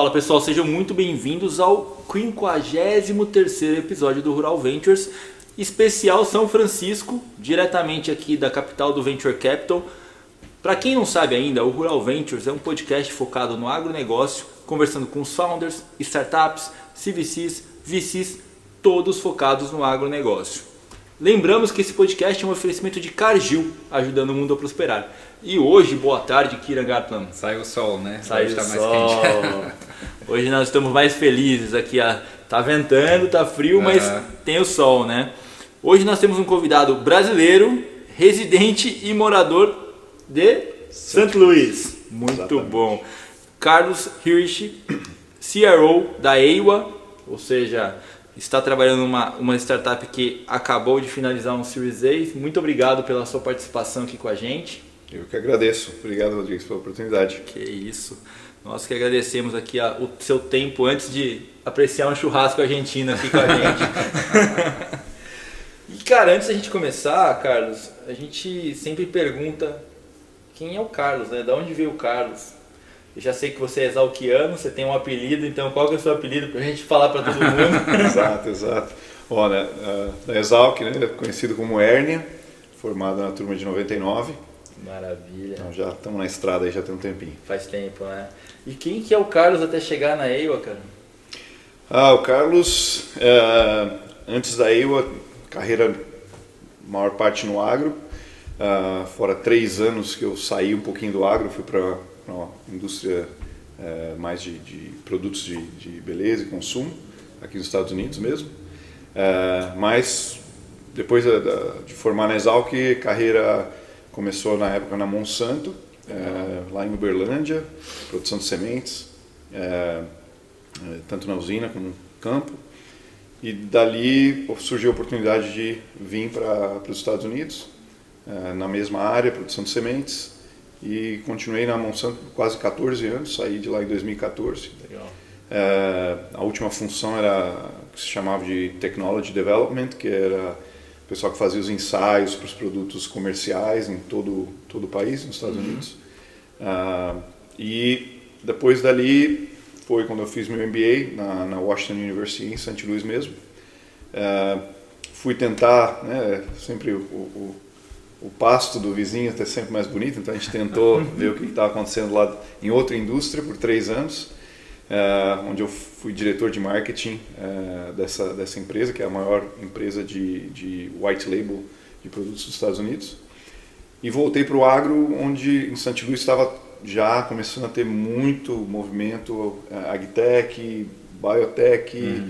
Fala pessoal, sejam muito bem-vindos ao 53º episódio do Rural Ventures, especial São Francisco, diretamente aqui da capital do Venture Capital. Para quem não sabe ainda, o Rural Ventures é um podcast focado no agronegócio, conversando com os founders, startups, CVCs, VCs, todos focados no agronegócio. Lembramos que esse podcast é um oferecimento de Cargill, ajudando o mundo a prosperar. E hoje, boa tarde, Kieran Gatland. Sai o sol, né? Sai hoje o tá sol. mais quente. Hoje nós estamos mais felizes aqui. Tá ventando, tá frio, mas tem o sol, né? Hoje nós temos um convidado brasileiro, residente e morador de St. Louis. Muito Exatamente. Bom. Carlos Hirsch, CRO da EIWA, ou seja, está trabalhando uma startup que acabou de finalizar um Series A. Muito obrigado pela sua participação aqui com a gente. Eu que agradeço. Obrigado, Rodrigues, pela oportunidade. Que isso. Nós que agradecemos aqui o seu tempo antes de apreciar um churrasco argentino aqui com a gente. E cara, antes da gente começar, Carlos, a gente sempre pergunta quem é o Carlos, né? Da onde veio o Carlos? Eu já sei que você é exalquiano, você tem um apelido, então qual que é o seu apelido pra gente falar para todo mundo? Exato. Olha, da Exalc, né, conhecido como Hérnia, formado na turma de 99. Maravilha. Então já estamos na estrada aí, já tem um tempinho. Faz tempo, né? E quem que é o Carlos até chegar na EIWA, cara? O Carlos, antes da EIWA, carreira maior parte no agro. Fora 3 anos que eu saí um pouquinho do agro, fui para uma indústria mais de produtos de beleza e consumo, aqui nos Estados Unidos mesmo. Mas depois de formar na Exalc, carreira começou na época na Monsanto, lá em Uberlândia, produção de sementes, tanto na usina como no campo. E dali surgiu a oportunidade de vir para os Estados Unidos, na mesma área, produção de sementes. E continuei na Monsanto por quase 14 anos, saí de lá em 2014. Legal. A última função era o que se chamava de Technology Development, que era o pessoal que fazia os ensaios para os produtos comerciais em todo o país, nos Estados Unidos. E depois dali foi quando eu fiz meu MBA na Washington University, em St. Louis mesmo. Fui tentar, né, sempre o pasto do vizinho é sempre mais bonito, então a gente tentou ver o que estava acontecendo lá em outra indústria por 3 anos, onde eu fui diretor de marketing dessa empresa, que é a maior empresa de white label de produtos dos Estados Unidos. E voltei para o agro, onde em St. Louis estava já começando a ter muito movimento, agtech, biotech,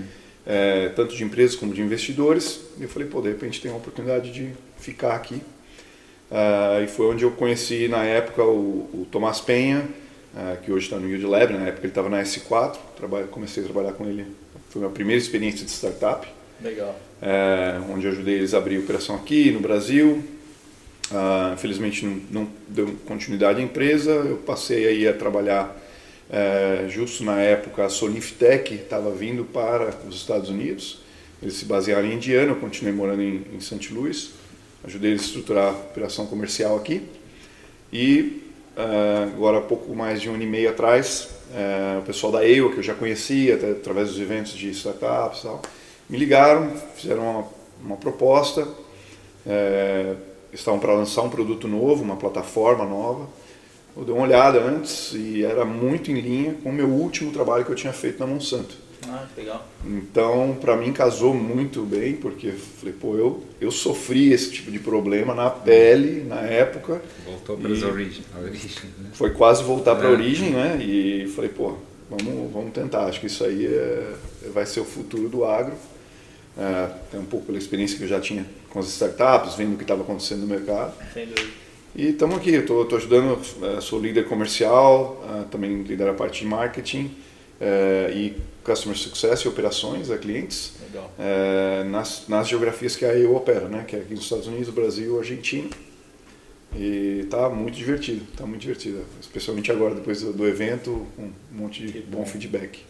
tanto de empresas como de investidores. E eu falei, de repente tem uma oportunidade de ficar aqui. E foi onde eu conheci na época o Tomás Penha, que hoje está no Yield Lab. Na época ele estava na S4, comecei a trabalhar com ele, foi a minha primeira experiência de startup. Legal. Onde eu ajudei eles a abrir operação aqui no Brasil. Infelizmente não deu continuidade à empresa, eu passei aí a trabalhar justo na época a Solinftech estava vindo para os Estados Unidos, eles se basearam em Indiana, eu continuei morando em St. Louis. Ajudei eles a estruturar a operação comercial aqui. E agora, há pouco mais de 1 ano e meio atrás, o pessoal da EIWA, que eu já conhecia, até através dos eventos de startups e tal, me ligaram, fizeram uma proposta. Estavam para lançar um produto novo, uma plataforma nova. Eu dei uma olhada antes e era muito em linha com o meu último trabalho que eu tinha feito na Monsanto. Que legal. Então, para mim, casou muito bem, porque eu falei, eu sofri esse tipo de problema na pele, na época. Voltou para as origens. Né? Foi quase voltar para a origem, né? E falei, vamos tentar, acho que isso aí vai ser o futuro do agro. Tem um pouco pela experiência que eu já tinha com as startups, vendo o que estava acontecendo no mercado. Sem dúvida. E estamos aqui, eu estou ajudando, sou líder comercial, também lidero a parte de marketing e Customer Success e operações a clientes. Legal. Nas geografias que a EIWA opera, né? Que é aqui nos Estados Unidos, Brasil, Argentina. E está muito divertido, especialmente agora depois do evento, com um monte de bom feedback.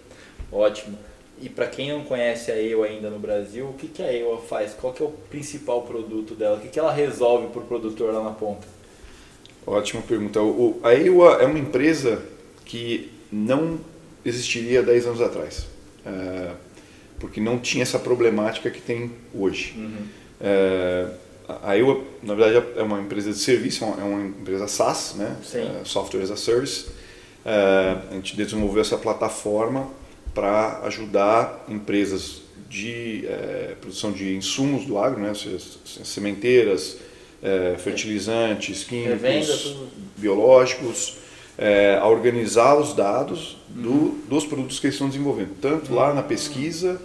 Ótimo. E para quem não conhece a EIWA ainda no Brasil, o que a EIWA faz? Qual que é o principal produto dela? O que ela resolve para o produtor lá na ponta? Ótima pergunta. A EIWA é uma empresa que não existiria 10 anos atrás, porque não tinha essa problemática que tem hoje. A EWA, na verdade, é uma empresa de serviço, é uma empresa SaaS, né? Software as a Service. A gente desenvolveu essa plataforma para ajudar empresas de produção de insumos do agro, né? Sementeiras, fertilizantes, químicos, biológicos, a organizar os dados dos produtos que eles estão desenvolvendo, tanto lá na pesquisa,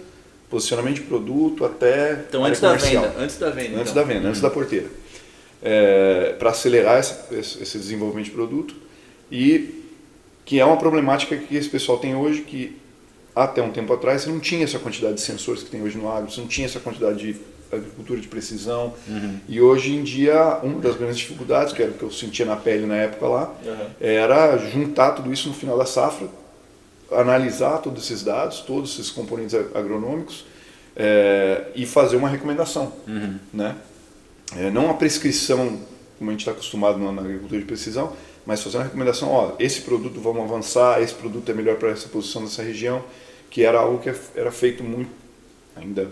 posicionamento de produto, até então antes da venda, antes da porteira, para acelerar esse desenvolvimento de produto, e que é uma problemática que esse pessoal tem hoje, que até um tempo atrás você não tinha essa quantidade de sensores que tem hoje no agro, você não tinha essa quantidade de agricultura de precisão, e hoje em dia uma das grandes dificuldades, que era o que eu sentia na pele na época lá, era juntar tudo isso no final da safra, analisar todos esses dados, todos esses componentes agronômicos, e fazer uma recomendação, né? Não uma prescrição, como a gente está acostumado na agricultura de precisão, mas fazer uma recomendação, esse produto vamos avançar, esse produto é melhor para essa posição dessa região, que era algo que era feito muito, ainda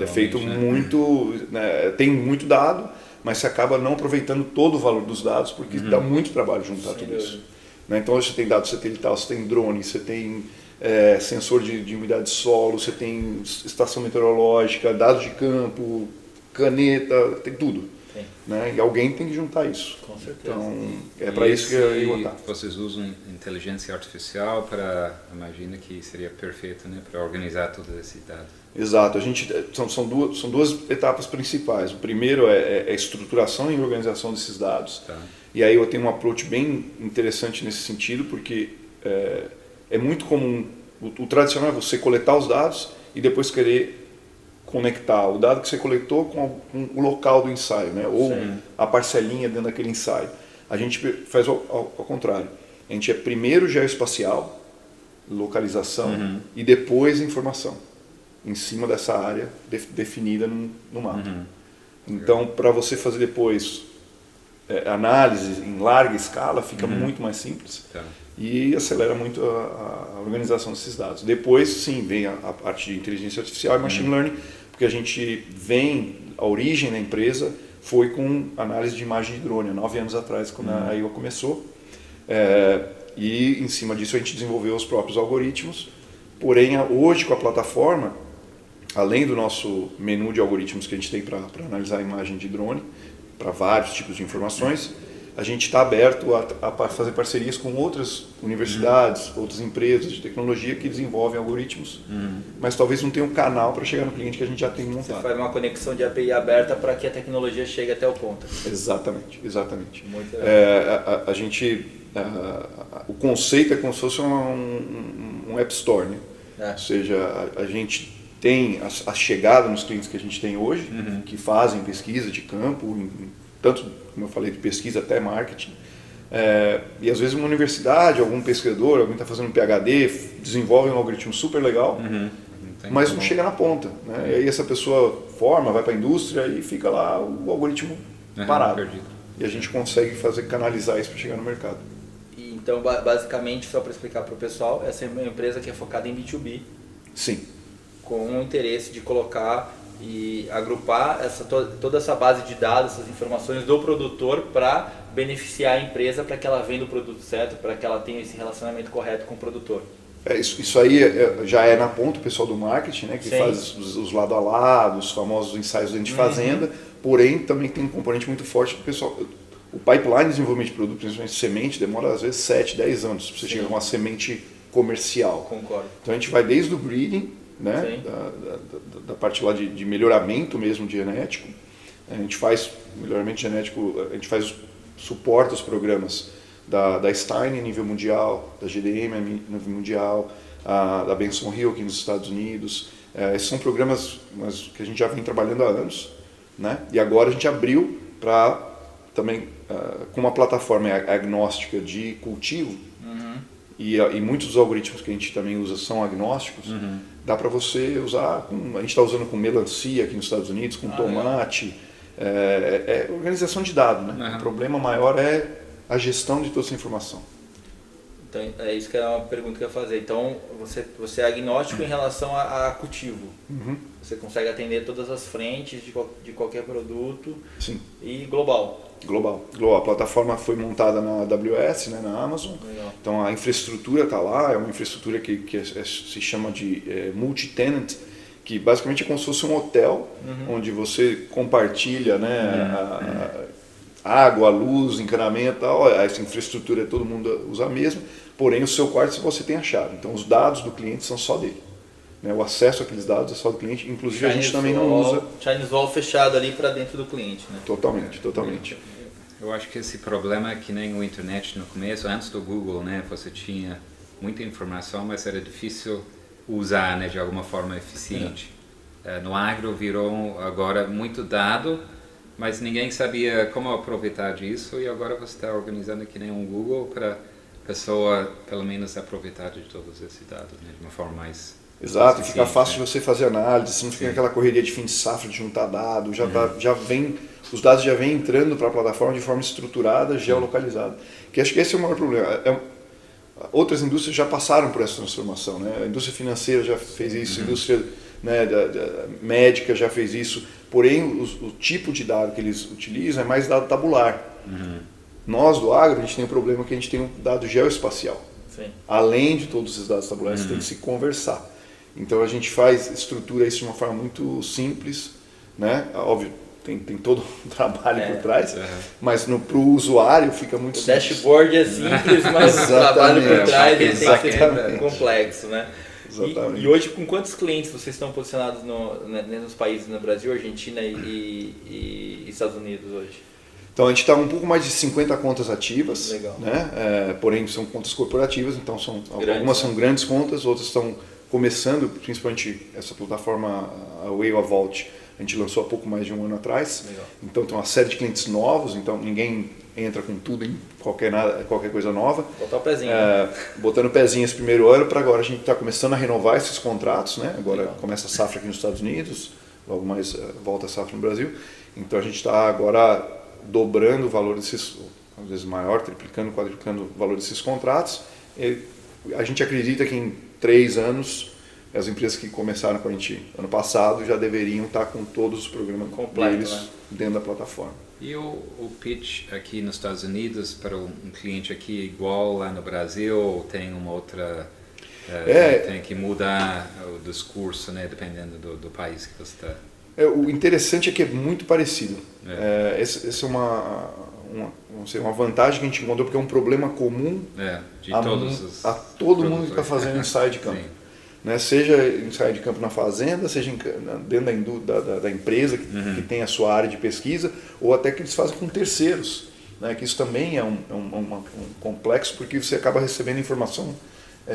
é feito muito, né, tem muito dado, mas você acaba não aproveitando todo o valor dos dados, porque dá muito trabalho juntar tudo isso. Né? Então hoje você tem dados satelital, você tem drone, você tem sensor de umidade de solo, você tem estação meteorológica, dados de campo, caneta, tem tudo. Né? E alguém tem que juntar isso. Com certeza. Então é para isso que eu ia botar. Vocês usam inteligência artificial para, imagina que seria perfeito, né, para organizar todos esses dados. Exato. A gente são duas etapas principais. O primeiro é a estruturação e organização desses dados. Tá. E aí eu tenho um approach bem interessante nesse sentido, porque é muito comum, o tradicional é você coletar os dados e depois querer conectar o dado que você coletou com o local do ensaio, né? Ou a parcelinha dentro daquele ensaio. A gente faz ao contrário. A gente é primeiro geoespacial, localização, e depois informação, em cima dessa área definida no mapa. Então, para você fazer depois análise em larga escala, fica muito mais simples. Tá. E acelera muito a organização desses dados. Depois, sim, vem a parte de inteligência artificial e machine learning, porque a gente a origem da empresa foi com análise de imagem de drone, há 9 anos atrás, quando a IWA começou. E em cima disso a gente desenvolveu os próprios algoritmos. Porém, hoje com a plataforma, além do nosso menu de algoritmos que a gente tem para analisar a imagem de drone, para vários tipos de informações, a gente está aberto a fazer parcerias com outras universidades, outras empresas de tecnologia que desenvolvem algoritmos, mas talvez não tenha um canal para chegar no cliente que a gente já tem montado. Você faz uma conexão de API aberta para que a tecnologia chegue até o ponto. Exatamente. Muito legal. A gente, o conceito é como se fosse um App Store, né? Ou seja, a gente tem a chegada nos clientes que a gente tem hoje, que fazem pesquisa de campo, tanto, como eu falei, de pesquisa até marketing. E às vezes uma universidade, algum pesquisador, alguém está fazendo um PhD, desenvolve um algoritmo super legal, mas não chega na ponta. Né? E aí essa pessoa forma, vai para a indústria e fica lá o algoritmo parado. Perdido. E a gente consegue canalizar isso para chegar no mercado. E então, basicamente, só para explicar para o pessoal, essa é uma empresa que é focada em B2B. Sim. Com o interesse de colocar e agrupar toda essa base de dados, essas informações do produtor para beneficiar a empresa, para que ela venda o produto certo, para que ela tenha esse relacionamento correto com o produtor. Isso aí já é na ponta o pessoal do marketing, né, que faz os lado a lado, os famosos ensaios dentro de fazenda, porém também tem um componente muito forte do pessoal. O pipeline de desenvolvimento de produto, principalmente semente, demora às vezes 7, 10 anos para você chegar a uma semente comercial. Concordo. Então a gente vai desde o breeding, né, da parte lá de melhoramento mesmo genético. A gente faz melhoramento genético, a gente faz suporte aos programas da Stein em nível mundial, da GDM em nível mundial, da Benson Hill aqui nos Estados Unidos. Esses são programas que a gente já vem trabalhando há anos, né? E agora a gente abriu para também, com uma plataforma agnóstica de cultivo, e muitos dos algoritmos que a gente também usa são agnósticos, dá para você usar, a gente está usando com melancia aqui nos Estados Unidos, com tomate, organização de dados, né? O problema maior é a gestão de toda essa informação. Então, é isso que é uma pergunta que eu ia fazer. Então, você é agnóstico em relação a cultivo. Você consegue atender todas as frentes de qualquer produto. Sim. E global. Global. A plataforma foi montada na AWS, né, na Amazon. Legal. Então a infraestrutura está lá, é uma infraestrutura que se chama de multi-tenant, que basicamente é como se fosse um hotel, onde você compartilha, né, a água, a luz, encanamento, tal. Essa infraestrutura todo mundo usa a mesma, porém o seu quarto você tem a chave. Então os dados do cliente são só dele. Né, o acesso àqueles dados é só do cliente, inclusive a gente também não usa... Chinese Wall fechado ali para dentro do cliente, né? Totalmente. Eu acho que esse problema é que nem o internet no começo, antes do Google, né, você tinha muita informação, mas era difícil usar, né, de alguma forma eficiente. No agro virou agora muito dado, mas ninguém sabia como aproveitar disso, e agora você está organizando que nem um Google para a pessoa, pelo menos, aproveitar de todos esses dados, né, de uma forma mais... Exato, e fica fácil de você fazer análise, você não fica aquela correria de fim de safra, de juntar dados, os dados já vêm entrando para a plataforma de forma estruturada, geolocalizada. Que acho que esse é o maior problema. Outras indústrias já passaram por essa transformação, né? A indústria financeira já fez isso, a indústria, né, médica já fez isso, porém o tipo de dado que eles utilizam é mais dado tabular. Nós do agro, a gente tem um problema que a gente tem um dado geoespacial. Sim. Além de todos os dados tabulares, tem que se conversar. Então a gente estrutura isso de uma forma muito simples, né? Óbvio, tem todo um trabalho por trás, mas para o usuário fica muito simples. O dashboard é simples, mas o trabalho por trás tem que ser complexo, né? Exatamente. E hoje, com quantos clientes vocês estão posicionados nos países, no Brasil, Argentina e Estados Unidos hoje? Então a gente está um pouco mais de 50 contas ativas, Legal. Né? Porém são contas corporativas, então Grandes, algumas são grandes contas, outras estão começando, principalmente essa plataforma, a Way of Vault, a gente lançou há pouco mais de um ano atrás. Legal. Então tem uma série de clientes novos, então ninguém entra com tudo em qualquer coisa nova. Botar o pezinho. Botando o pezinho esse primeiro ano, para agora a gente está começando a renovar esses contratos, né? Agora Legal. começa a safra aqui nos Estados Unidos, logo mais volta a safra no Brasil. Então a gente está agora dobrando o valor desses, às vezes maior, triplicando, quadruplicando o valor desses contratos. E a gente acredita que em 3 anos, as empresas que começaram com a gente ano passado já deveriam estar com todos os programas deles, né, dentro da plataforma. E o pitch aqui nos Estados Unidos para um cliente aqui igual lá no Brasil, ou tem uma outra... tem que mudar o discurso, né, dependendo do país que você está... O interessante é que é muito parecido. Essa é uma vantagem que a gente encontrou, porque é um problema comum a todo mundo que está fazendo inside camp. Né? Seja inside camp na fazenda, seja dentro da empresa que tem a sua área de pesquisa, ou até que eles fazem com terceiros. Né? Que isso também é um complexo, porque você acaba recebendo informação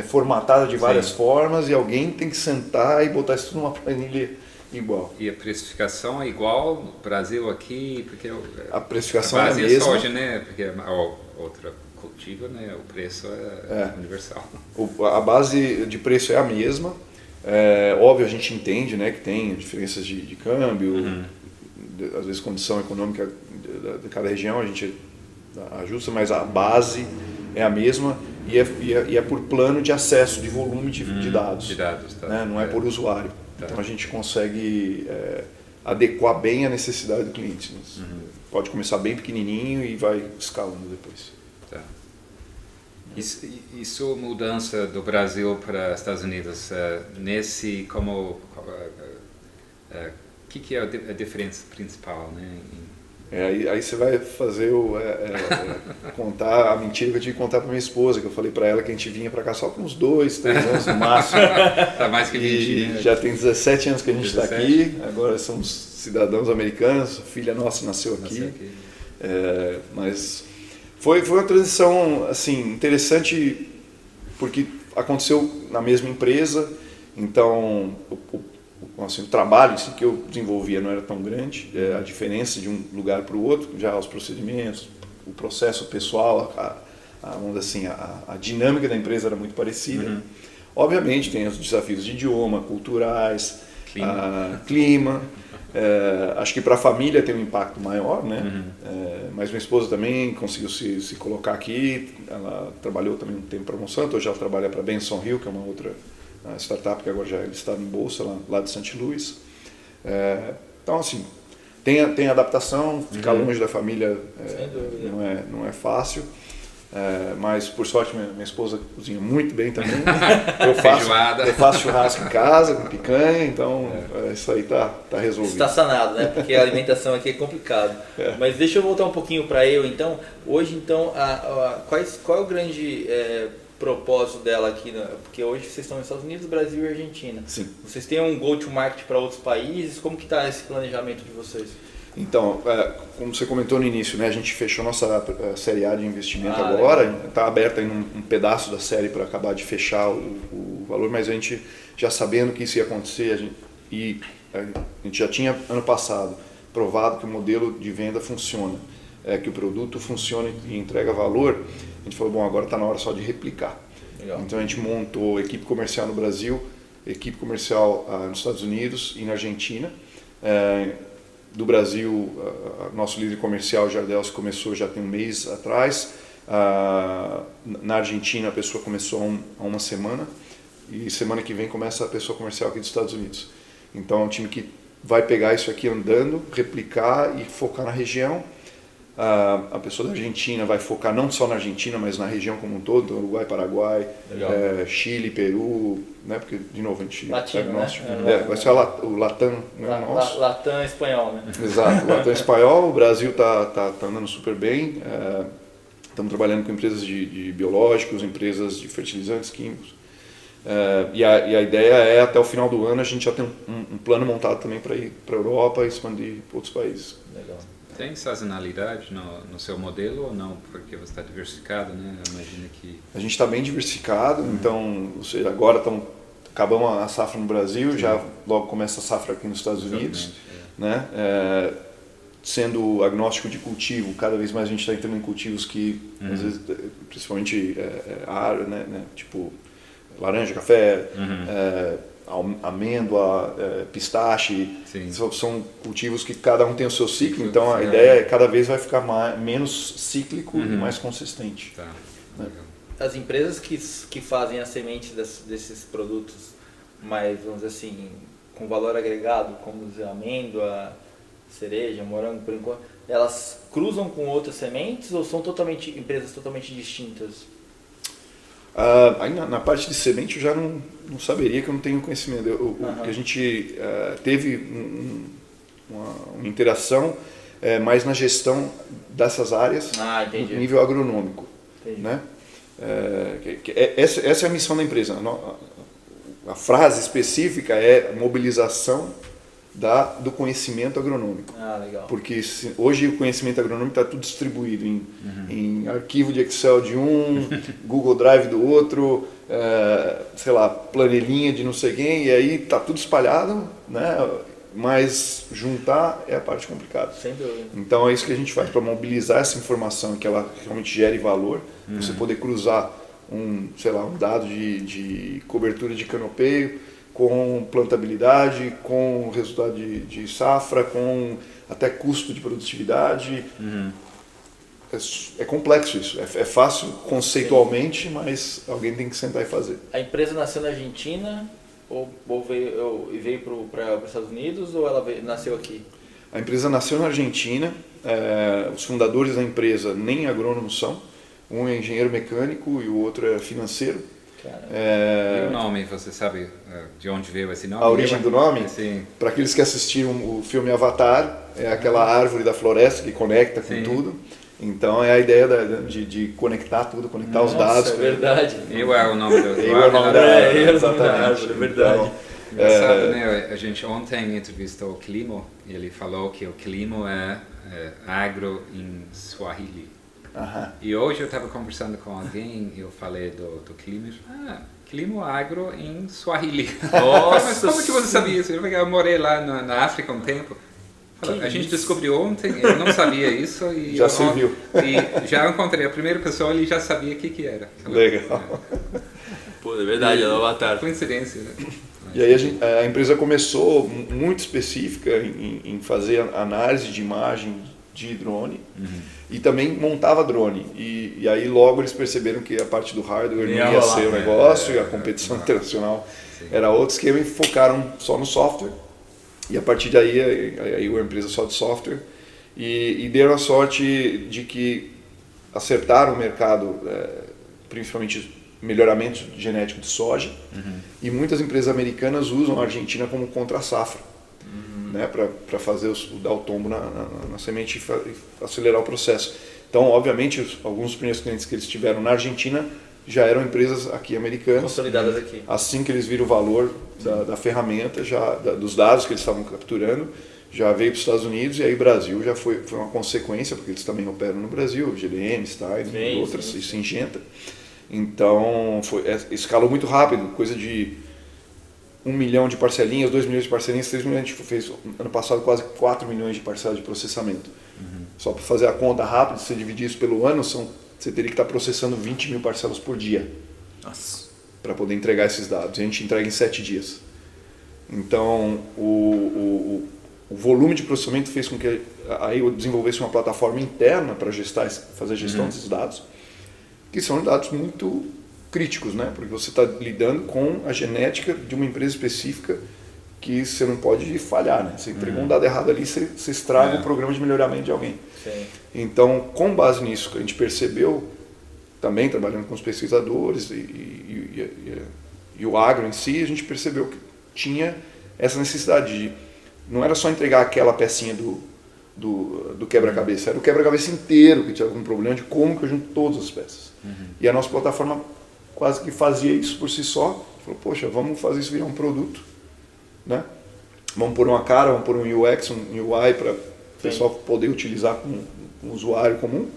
formatada de várias formas e alguém tem que sentar e botar isso tudo numa planilha igual. E a precificação é igual no Brasil aqui? Porque a precificação é a mesma. Soja, né? Porque a outra cultiva, né? O preço é universal. A base de preço é a mesma. Óbvio, a gente entende, né, que tem diferenças de câmbio, às vezes condição econômica de cada região, a gente ajusta, mas a base é a mesma e é por plano de acesso, de volume de dados. Tá. Né? Não é por usuário. Tá. Então a gente consegue adequar bem a necessidade do cliente. Pode começar bem pequenininho e vai escalando depois. Tá. Isso mudança do Brasil para Estados Unidos, o que é a diferença principal, né? Aí você vai fazer contar a mentira que eu tive que contar para minha esposa, que eu falei para ela que a gente vinha para cá só por uns 2, 3 anos no máximo. Tá mais que 20, e né? já tem 17 anos que a gente está aqui, agora somos cidadãos americanos, a filha nossa nasceu aqui. Mas foi uma transição assim, interessante, porque aconteceu na mesma empresa, então o trabalho que eu desenvolvia não era tão grande, a diferença de um lugar para o outro, já os procedimentos, o processo pessoal, vamos dizer assim, a dinâmica da empresa era muito parecida. Obviamente tem os desafios de idioma, culturais, clima. Acho que para a família tem um impacto maior, né? mas minha esposa também conseguiu se colocar aqui. Ela trabalhou também um tempo para a Monsanto, hoje ela trabalha para a Benson Hill, que é uma outra startup que agora já é listada em bolsa lá de St. Louis. Então, assim, tem adaptação, ficar longe da família não é fácil. Mas por sorte minha esposa cozinha muito bem também. Eu faço churrasco em casa com picanha, então isso aí tá resolvido. Está sanado, né? Porque a alimentação aqui é complicado. Mas deixa eu voltar um pouquinho para então. Hoje então, qual é o grande propósito dela aqui? Porque hoje vocês estão nos Estados Unidos, Brasil e Argentina. Sim. Vocês têm um go-to-market para outros países? Como que está esse planejamento de vocês? Então, como você comentou no início, né, a gente fechou nossa série A de investimento agora, está aberto aí um pedaço da série para acabar de fechar o valor, mas a gente já sabendo que isso ia acontecer, a gente já tinha ano passado provado que o modelo de venda funciona, que o produto funciona e entrega valor, a gente falou, bom, agora está na hora só de replicar. Legal. Então a gente montou equipe comercial no Brasil, equipe comercial nos Estados Unidos e na Argentina. Do Brasil, nosso líder comercial, Jardelso, começou já tem um mês atrás. Na Argentina, a pessoa começou há uma semana. E semana que vem começa a pessoa comercial aqui dos Estados Unidos. Então, é um time que vai pegar isso aqui andando, replicar e focar na região. A pessoa da Argentina vai focar não só na Argentina, mas na região como um todo, então Uruguai, Paraguai, Chile, Peru, né? Porque, de novo, a gente Latino, vai ser o Latam, né? Nosso. Latam espanhol, né? Exato, o Latam espanhol, o Brasil tá andando super bem, estamos trabalhando com empresas de biológicos, empresas de fertilizantes químicos, e a ideia é, até o final do ano, a gente já tem um plano montado também para ir para a Europa e expandir para outros países. Legal. Tem sazonalidade no seu modelo ou não? Porque você está diversificado, né? Eu imagino que... A gente está bem diversificado, então, ou seja, agora acabamos a safra no Brasil, já logo começa a safra aqui nos Estados Unidos, né? Sendo agnóstico de cultivo, cada vez mais a gente está entrando em cultivos que, às vezes, principalmente né? Tipo laranja, café, amêndoa, pistache, são cultivos que cada um tem o seu ciclo, então a ideia é cada vez vai ficar menos cíclico e mais consistente. Tá. Né? As empresas que fazem as sementes desses produtos mais, vamos dizer assim, com valor agregado, como dizer, amêndoa, cereja, morango, por enquanto, elas cruzam com outras sementes ou são empresas totalmente distintas? Aí na parte de semente eu já não saberia, que eu não tenho conhecimento. A gente teve uma interação mais na gestão dessas áreas no nível agronômico. Né? Essa é a missão da empresa. A frase específica é mobilização do conhecimento agronômico. Legal. Porque hoje o conhecimento agronômico está tudo distribuído em arquivo de Excel de Google Drive do outro, sei lá, planilhinha de não sei quem, e aí está tudo espalhado, né? Mas juntar é a parte complicada. Sem dúvida. Então é isso que a gente faz, para mobilizar essa informação, que ela realmente gere valor, você poder cruzar um dado de cobertura de canopeio com plantabilidade, com resultado de safra, com até custo de produtividade. É complexo isso, é fácil conceitualmente, mas alguém tem que sentar e fazer. A empresa nasceu na Argentina ou veio para os Estados Unidos, ou ela nasceu aqui? A empresa nasceu na Argentina, os fundadores da empresa nem agrônomos são, um é engenheiro mecânico e o outro é financeiro. E o nome, você sabe de onde veio esse nome? A origem do nome? Para aqueles que assistiram o filme Avatar, é aquela árvore da floresta que conecta com tudo. Então é a ideia de conectar tudo, conectar os dados. É verdade. Eu é o nome do exatamente. É verdade. Engraçado, né? A gente ontem entrevistou o Climo e ele falou que o Climo é agro em Swahili. E hoje eu estava conversando com alguém e eu falei do Climo. Climo agro em Swahili. Nossa, mas como que você sabia isso? Eu morei lá na África um tempo. A gente descobriu ontem, eu não sabia isso. E já serviu. E já encontrei a primeira pessoa, ele já sabia o que era. Legal. Pô, é verdade, é o Avatar. Coincidência, né? E aí a empresa começou muito específica em fazer análise de imagem de drone e também montava drone. E aí logo eles perceberam que a parte do hardware não ia ser o negócio e a competição internacional era outro esquema e focaram só no software. E a partir daí aí uma empresa só de software e deram a sorte de que acertaram o mercado, principalmente melhoramento genético de soja, e muitas empresas americanas usam a Argentina como contra-safra, né, para fazer dar o tombo na semente e acelerar o processo. Então, obviamente, alguns dos primeiros clientes que eles tiveram na Argentina já eram empresas aqui americanas. Consolidadas aqui. Assim que eles viram o valor da ferramenta, dos dados que eles estavam capturando, já veio para os Estados Unidos, e aí o Brasil já foi uma consequência, porque eles também operam no Brasil, GDM, Stein e outras, e Syngenta. Então, escalou muito rápido, coisa de 1 milhão de parcelinhas, 2 milhões de parcelinhas, 3 milhões. A gente fez ano passado quase 4 milhões de parcelas de processamento. Só para fazer a conta rápida, se você dividir isso pelo ano, você teria que estar processando 20 mil parcelas por dia. Nossa. Para poder entregar esses dados. E a gente entrega em 7 dias. Então, o volume de processamento fez com que aí eu desenvolvesse uma plataforma interna para fazer a gestão desses dados, que são dados muito críticos, né? Porque você está lidando com a genética de uma empresa específica que você não pode falhar, né? Você entregou um dado errado ali, você estraga o programa de melhoramento de alguém. Sim. Então, com base nisso, que a gente percebeu, também trabalhando com os pesquisadores e o agro em si, a gente percebeu que tinha essa necessidade de, não era só entregar aquela pecinha do quebra-cabeça, era o quebra-cabeça inteiro que tinha algum problema de como que eu junto todas as peças. E a nossa plataforma quase que fazia isso por si só. Falou, poxa, vamos fazer isso virar um produto, né? Vamos pôr uma cara, vamos pôr um UX, um UI para o pessoal poder utilizar com um usuário comum.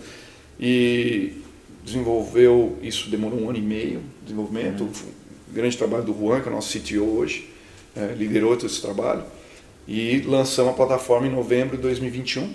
E desenvolveu, isso demorou 1 ano e meio de desenvolvimento. O grande trabalho do Juan, que é o nosso CTO hoje, liderou todo esse trabalho. E lançamos a plataforma em novembro de 2021.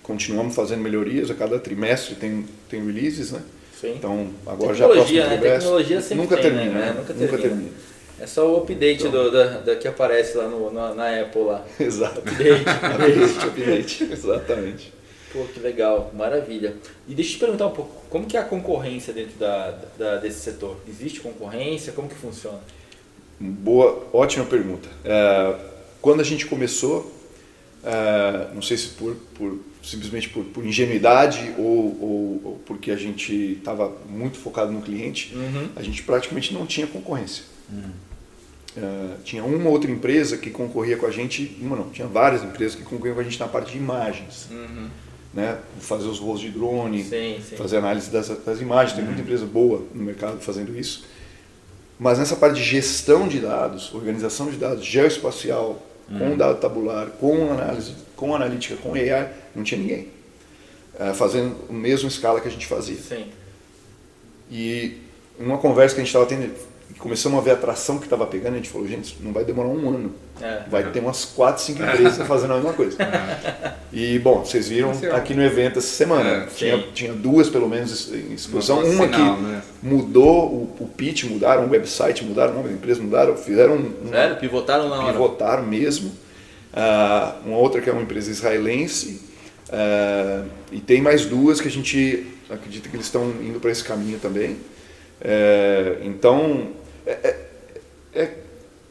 Continuamos fazendo melhorias, a cada trimestre tem releases, né? Sim. Então, agora já próximo trimestre. Tecnologia sempre nunca tem, termina, né? Nunca termina. É só o update Então, da que aparece lá na Apple lá. Exato. Update. Exatamente. Pô, que legal, maravilha. E deixa eu te perguntar um pouco, como que é a concorrência dentro desse setor? Existe concorrência? Como que funciona? Ótima pergunta. Quando a gente começou, não sei se simplesmente por ingenuidade ou porque a gente estava muito focado no cliente, a gente praticamente não tinha concorrência. Tinha uma outra empresa que concorria com a gente, tinha várias empresas que concorriam com a gente na parte de imagens. Né? Fazer os voos de drone, fazer análise das imagens, tem muita empresa boa no mercado fazendo isso. Mas nessa parte de gestão de dados, organização de dados, geoespacial, com dado tabular, com análise, com analítica, com AI, não tinha ninguém. Fazendo a mesma escala que a gente fazia. Sim. E numa conversa que a gente estava tendo, começamos a ver a atração que estava pegando, a gente falou, gente, não vai demorar 1 ano. Vai ter umas 4, 5 empresas fazendo a mesma coisa. E, bom, vocês viram aqui no evento essa semana. Tinha 2, pelo menos, em exposição. Uma que mudou o pitch, mudaram o website, mudaram o nome da empresa, fizeram... Sério? Pivotaram na hora? Pivotaram mesmo. Uma outra que é uma empresa israelense. E tem mais 2 que a gente acredita que eles estão indo para esse caminho também. Então,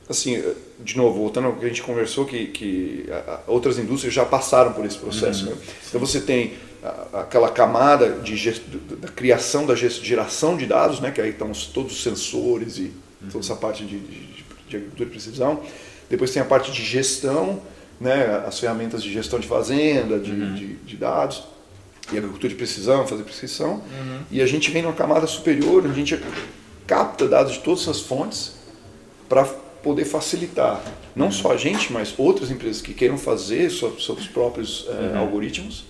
assim, de novo, voltando ao que a gente conversou, que outras indústrias já passaram por esse processo. Né? Então você tem aquela camada da criação, da geração de dados, né? Que aí estão todos os sensores e toda essa parte de agricultura de precisão. Depois tem a parte de gestão, né? As ferramentas de gestão de fazenda, de dados, e agricultura de precisão, fazer prescrição. E a gente vem numa camada superior, onde a gente capta dados de todas essas fontes para poder facilitar, não só a gente, mas outras empresas que queiram fazer seus próprios algoritmos.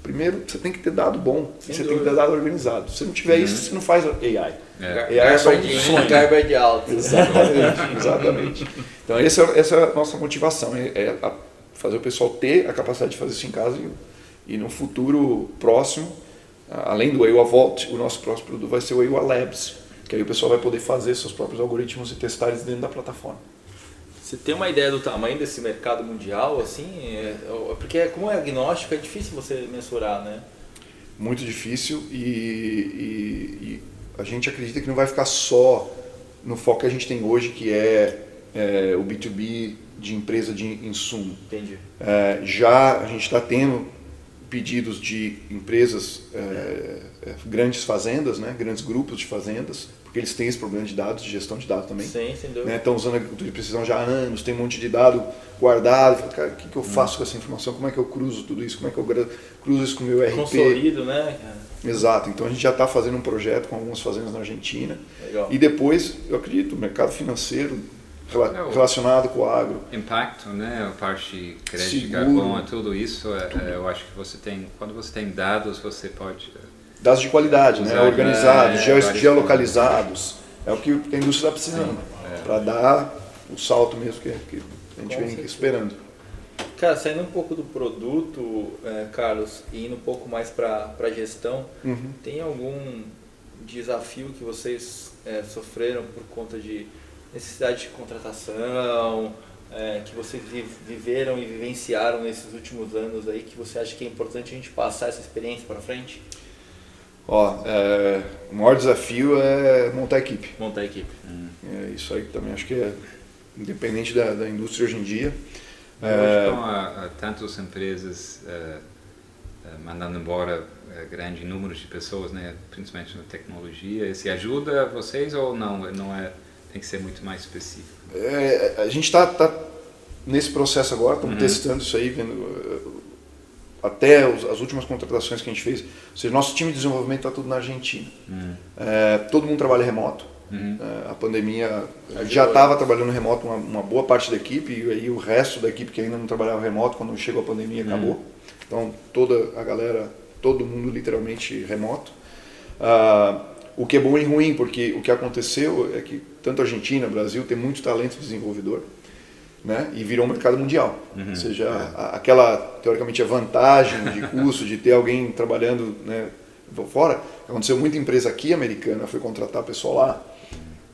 Primeiro, você tem que ter dado bom, você tem que ter dado organizado. Se não tiver isso, você não faz AI. AI é só um sonho. Garbage out. Exatamente. Então essa é a nossa motivação, fazer o pessoal ter a capacidade de fazer isso em casa e no futuro próximo, além do EUA Vault, o nosso próximo produto vai ser o EUA Labs, que aí o pessoal vai poder fazer seus próprios algoritmos e testar eles dentro da plataforma. Você tem uma ideia do tamanho desse mercado mundial, assim? Porque como é agnóstico, é difícil você mensurar, né? Muito difícil e a gente acredita que não vai ficar só no foco que a gente tem hoje, que é o B2B de empresa de insumo. Entendi. Já a gente está tendo pedidos de empresas, grandes fazendas, né, grandes grupos de fazendas, porque eles têm esse problema de dados, de gestão de dados também. Sim, sem dúvida. Né, estão usando a agricultura de precisão já há anos, tem um monte de dado guardado. Falo, cara, o que eu faço com essa informação? Como é que eu cruzo tudo isso? Como é que eu cruzo isso com o meu RP? Consolido, né? Exato. Então a gente já está fazendo um projeto com algumas fazendas na Argentina. Legal. E depois, eu acredito, o mercado financeiro relacionado com o agro. Impacto, né? A parte de crédito de Seguro. carbono, tudo isso, eu acho que você tem, quando você tem dados, você pode... Dados de qualidade, né? Usar, Organizados, várias geolocalizados. É o que a indústria está precisando. Para dar o salto mesmo que a gente vem esperando. Cara, saindo um pouco do produto, Carlos, e indo um pouco mais para a gestão, tem algum desafio que vocês sofreram por conta de necessidade de contratação, que vocês viveram e vivenciaram nesses últimos anos aí, que você acha que é importante a gente passar essa experiência para frente? O maior desafio é montar a equipe. Montar a equipe. Isso aí também acho que é independente da indústria hoje em dia. Hoje estão tantas empresas mandando embora grande número de pessoas, né, principalmente na tecnologia. Isso ajuda vocês ou não? Tem que ser muito mais específico. A gente está nesse processo agora, estamos testando isso aí, vendo até as últimas contratações que a gente fez. Ou seja, nosso time de desenvolvimento está tudo na Argentina. Todo mundo trabalha remoto. A pandemia já estava trabalhando remoto uma boa parte da equipe, e aí o resto da equipe que ainda não trabalhava remoto, quando chegou a pandemia, acabou. Então toda a galera, todo mundo literalmente remoto. O que é bom e ruim, porque o que aconteceu é que tanto a Argentina, Brasil, tem muito talento desenvolvedor, né? E virou um mercado mundial. Ou seja, aquela, teoricamente, a vantagem de custo de ter alguém trabalhando, né, fora, aconteceu muita empresa aqui americana foi contratar pessoal lá.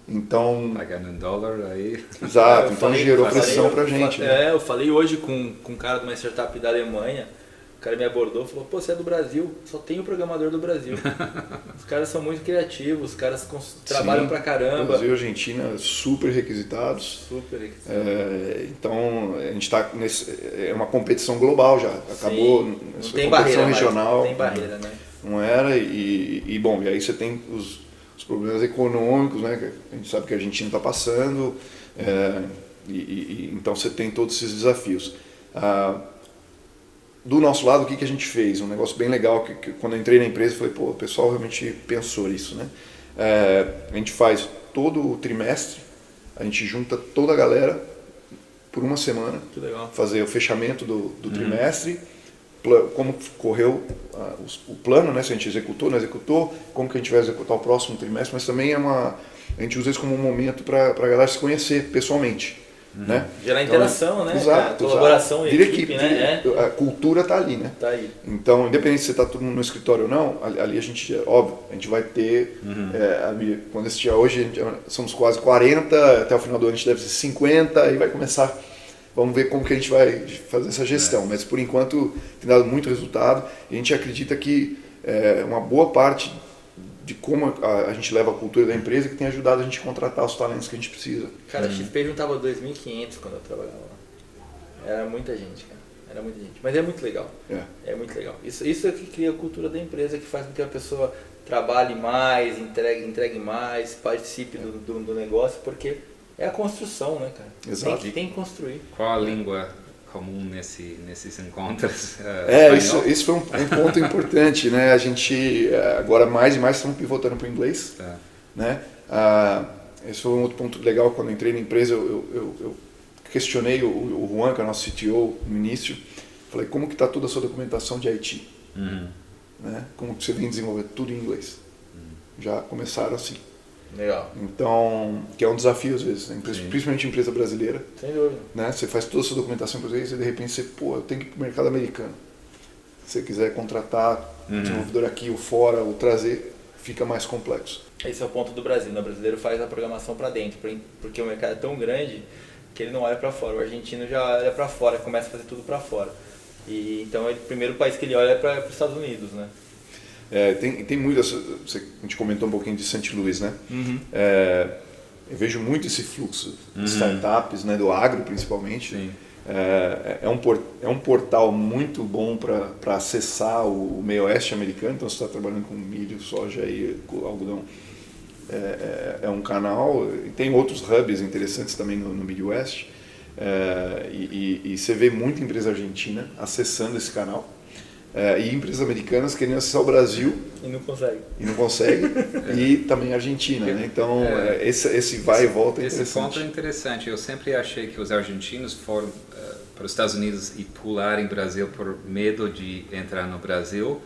Então, pagando em dólar aí. Exato, então gerou pressão pra gente. Né? Eu falei hoje com um cara de uma startup da Alemanha. O cara me abordou e falou, pô, você é do Brasil, só tem o programador do Brasil. Os caras são muito criativos, os caras trabalham pra caramba. Brasil e Argentina super requisitados. Super requisitados. Então a gente está é uma competição global já. Acabou. Não essa tem competição barreira regional. Não tem barreira, né? Não era, bom, e aí você tem os problemas econômicos, né? Que a gente sabe que a Argentina está passando. Então você tem todos esses desafios. Do nosso lado, o que a gente fez? Um negócio bem legal, que quando eu entrei na empresa, eu falei, pô, o pessoal realmente pensou nisso, né? A gente faz todo o trimestre, a gente junta toda a galera por uma semana, que legal. Fazer o fechamento do trimestre, como correu o plano, né? Se a gente executou, não executou, como que a gente vai executar o próximo trimestre, mas também a gente usa isso como um momento para a galera se conhecer pessoalmente. Né? Gerar interação, né? Exato, colaboração e equipe, né? A cultura está ali, né? Tá aí. Então, independente se você está todo mundo no escritório ou não, ali a gente, óbvio, a gente vai ter, quando assistir hoje, somos quase 40, até o final do ano a gente deve ser 50, aí vai começar, vamos ver como que a gente vai fazer essa gestão, mas por enquanto tem dado muito resultado, e a gente acredita que uma boa parte de como a gente leva a cultura da empresa que tem ajudado a gente a contratar os talentos que a gente precisa. Cara, a XP juntava 2.500 quando eu trabalhava lá. Era muita gente, cara. Era muita gente. Mas é muito legal. É muito legal. Isso é que cria a cultura da empresa, que faz com que a pessoa trabalhe mais, entregue mais, participe do negócio, porque é a construção, né, cara? Exato. Tem que construir. Qual a língua comum nesses encontros? Isso foi um ponto importante, né? A gente agora mais e mais estamos pivotando para o inglês, né? Esse foi um outro ponto legal. Quando eu entrei na empresa, eu questionei o Juan, que é o nosso CTO, no início. Falei, como que está toda a sua documentação de IT? Né? Como que você vem desenvolver tudo em inglês? Já começaram assim. Legal. Então, que é um desafio às vezes, né? Principalmente em empresa brasileira. Sem dúvida. Né? Você faz toda a sua documentação em português e de repente você, eu tenho que ir para o mercado americano. Se você quiser contratar desenvolvedor aqui ou fora, ou trazer, fica mais complexo. Esse é o ponto do Brasil, né? O brasileiro faz a programação para dentro, porque o mercado é tão grande que ele não olha para fora. O argentino já olha para fora, começa a fazer tudo para fora. E então o primeiro país que ele olha é para os Estados Unidos, né? Tem muitas. A gente comentou um pouquinho de St. Louis, né? Eu vejo muito esse fluxo de startups, né, do agro principalmente. Sim. É um portal muito bom para acessar o meio oeste americano. Então, você está trabalhando com milho, soja e algodão. É um canal. E tem outros hubs interessantes também no Midwest. E você vê muita empresa argentina acessando esse canal. E empresas americanas querendo acessar o Brasil e não consegue e também a Argentina, né? Então esse vai e volta é interessante. Esse ponto é interessante. Eu sempre achei que os argentinos foram para os Estados Unidos e pularem Brasil por medo de entrar no Brasil,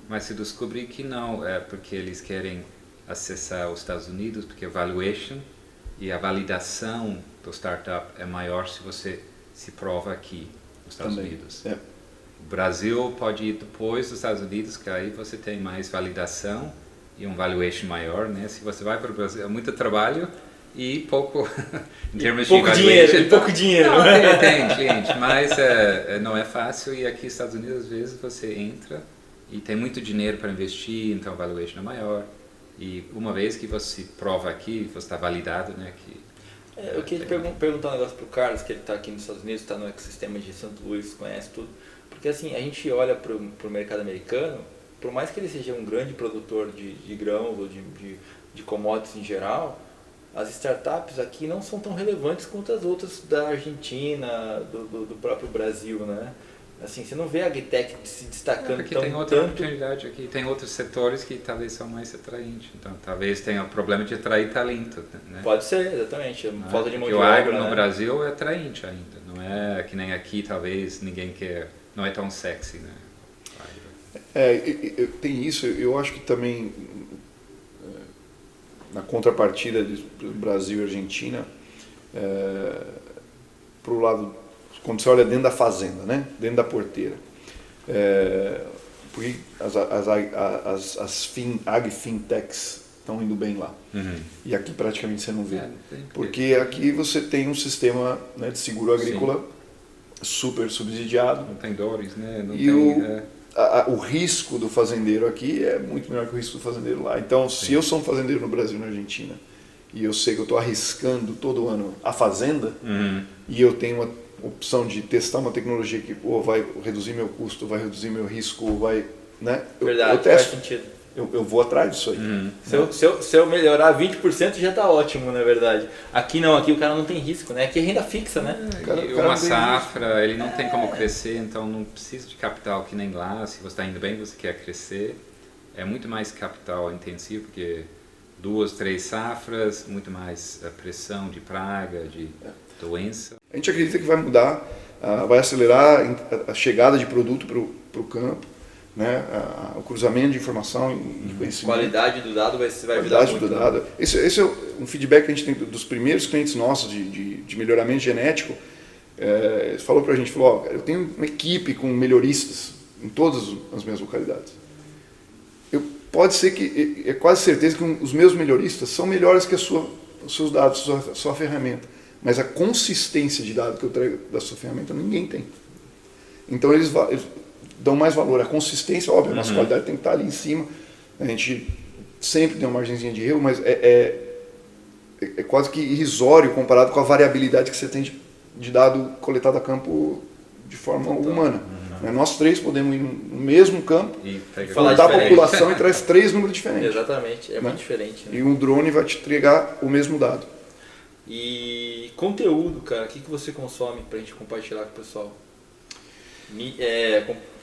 mas se descobri que não, é porque eles querem acessar os Estados Unidos, porque a valuation e a validação do startup é maior se você se prova aqui nos Estados Unidos. O Brasil pode ir depois dos Estados Unidos, que aí você tem mais validação e um valuation maior, né? Se você vai para o Brasil, é muito trabalho e pouco em termos de valuation. Pouco dinheiro. Não, tem cliente, mas não é fácil e aqui nos Estados Unidos, às vezes, você entra e tem muito dinheiro para investir, então a valuation é maior. E uma vez que você prova aqui, você está validado, né? Eu queria perguntar um negócio para o Carlos, que ele está aqui nos Estados Unidos, está no ecossistema de St. Louis, conhece tudo. Porque assim, a gente olha para o mercado americano, por mais que ele seja um grande produtor de grãos ou de commodities em geral, as startups aqui não são tão relevantes quanto as outras da Argentina, do próprio Brasil, né? Assim, você não vê a AgTech se destacando aqui tem outra oportunidade, aqui tem outros setores que talvez são mais atraentes. Então, talvez tenha o problema de atrair talento, né? Pode ser, exatamente. Falta de mão de obra. O agro né? no Brasil é atraente ainda. Não é que nem aqui, talvez ninguém quer. Não é tão sexy, né? Tem isso. Eu acho que também na contrapartida do Brasil e Argentina, para o lado, quando você olha dentro da fazenda, né? Dentro da porteira, porque as agri-fintechs estão indo bem lá. E aqui praticamente você não vê. Porque aqui você tem um sistema, né, de seguro agrícola super subsidiado. Não tem dores, né? O risco do fazendeiro aqui é muito menor que o risco do fazendeiro lá. Então, se eu sou um fazendeiro no Brasil e na Argentina, e eu sei que eu estou arriscando todo ano a fazenda, e eu tenho uma opção de testar uma tecnologia que vai reduzir meu custo, vai reduzir meu risco, vai, né? Eu testo. Faz sentido. Eu vou atrás disso aí. Se eu melhorar 20% já está ótimo, na verdade. Aqui não, aqui o cara não tem risco, né? Aqui é renda fixa, né? Uma safra, ele não tem como crescer, então não precisa de capital que nem lá. Se você está indo bem, você quer crescer. É muito mais capital intensivo, porque 2, 3 safras, muito mais pressão de praga, de doença. A gente acredita que vai mudar, vai acelerar a chegada de produto para o campo. Né, o cruzamento de informação e conhecimento. Qualidade do dado vai ajudar muito. Do dado. Esse é um feedback que a gente tem dos primeiros clientes nossos de melhoramento genético. Falou para a gente, eu tenho uma equipe com melhoristas em todas as minhas localidades. Pode ser que, é quase certeza que os meus melhoristas são melhores que os seus dados, a sua ferramenta. Mas a consistência de dados que eu trago da sua ferramenta ninguém tem. Então eles dão mais valor à consistência, óbvio, a nossa qualidade tem que estar ali em cima, a gente sempre tem uma margenzinha de erro, mas é quase que irrisório comparado com a variabilidade que você tem de dado coletado a campo de forma humana. Nós três podemos ir no mesmo campo, contar a população e traz 3 números diferentes. Exatamente, muito diferente. Né? E um drone vai te entregar o mesmo dado. E conteúdo, cara, o que você consome para a gente compartilhar com o pessoal?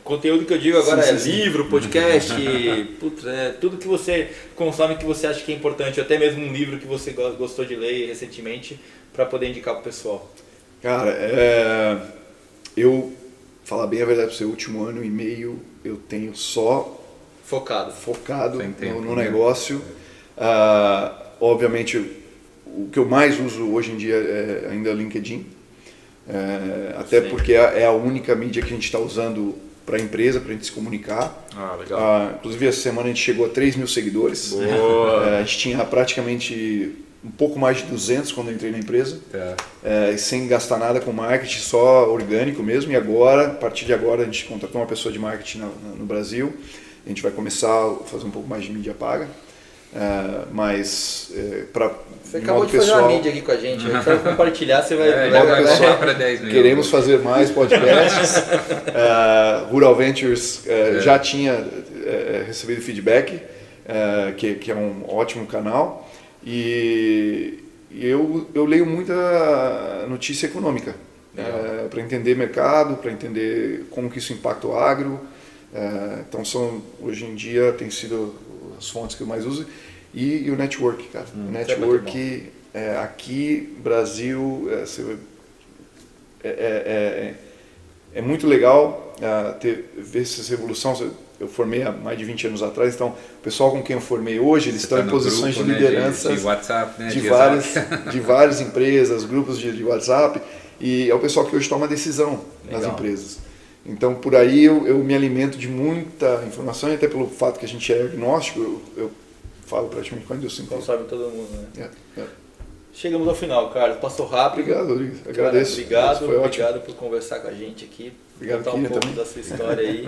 Conteúdo que eu digo agora livro, podcast, tudo que você consome que você acha que é importante, até mesmo um livro que você gostou de ler recentemente para poder indicar para o pessoal. Cara, eu, falar bem a verdade para você, o último ano e meio eu tenho só focado no negócio. Obviamente, o que eu mais uso hoje em dia é ainda o LinkedIn. Até porque é a única mídia que a gente está usando para a empresa, para a gente se comunicar. Legal. Inclusive, essa semana a gente chegou a 3 mil seguidores. Boa. A gente tinha praticamente um pouco mais de 200 quando eu entrei na empresa, Tá. sem gastar nada com marketing, só orgânico mesmo. E agora, a partir de agora, a gente contratou uma pessoa de marketing no Brasil. A gente vai começar a fazer um pouco mais de mídia paga. Mas para Você acabou de fazer uma mídia aqui com a gente. Eu quero compartilhar, você vai... Só para 10 mil. Queremos fazer mais podcasts. Rural Ventures já tinha recebido feedback, que é um ótimo canal. E eu leio muita notícia econômica para entender mercado, para entender como que isso impacta o agro. Então hoje em dia tem sido as fontes que eu mais uso. E o network, cara. O network aqui, Brasil, é muito legal ver essa evolução. Eu formei há mais de 20 anos atrás, então o pessoal com quem eu formei hoje, eles estão em posições de liderança de WhatsApp, né? de várias empresas, grupos de WhatsApp, e é o pessoal que hoje toma decisão nas empresas. Então, por aí eu me alimento de muita informação, e até pelo fato que a gente é agnóstico, eu falo praticamente com a indústria. Consome todo mundo, né? Chegamos ao final, Carlos. Passou rápido. Obrigado, Rodrigo. Agradeço. Obrigado por conversar com a gente aqui. Obrigado, contar um pouco também da sua história aí.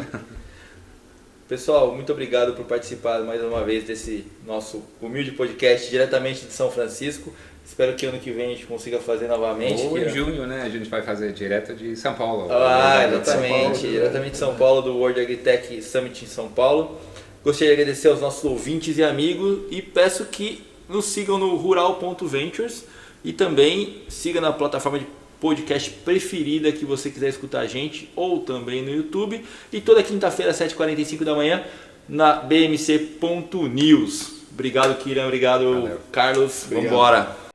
Pessoal, muito obrigado por participar mais uma vez desse nosso humilde podcast diretamente de São Francisco. Espero que ano que vem a gente consiga fazer novamente. Ou em junho, né? A gente vai fazer direto de São Paulo. Exatamente. Diretamente de São Paulo, do World AgriTech Summit em São Paulo. Gostaria de agradecer aos nossos ouvintes e amigos e peço que nos sigam no rural.ventures e também siga na plataforma de podcast preferida que você quiser escutar a gente, ou também no YouTube, e toda quinta-feira às 7h45 da manhã na bmc.news. Obrigado, Kiran, obrigado, Carlos. Vamos embora.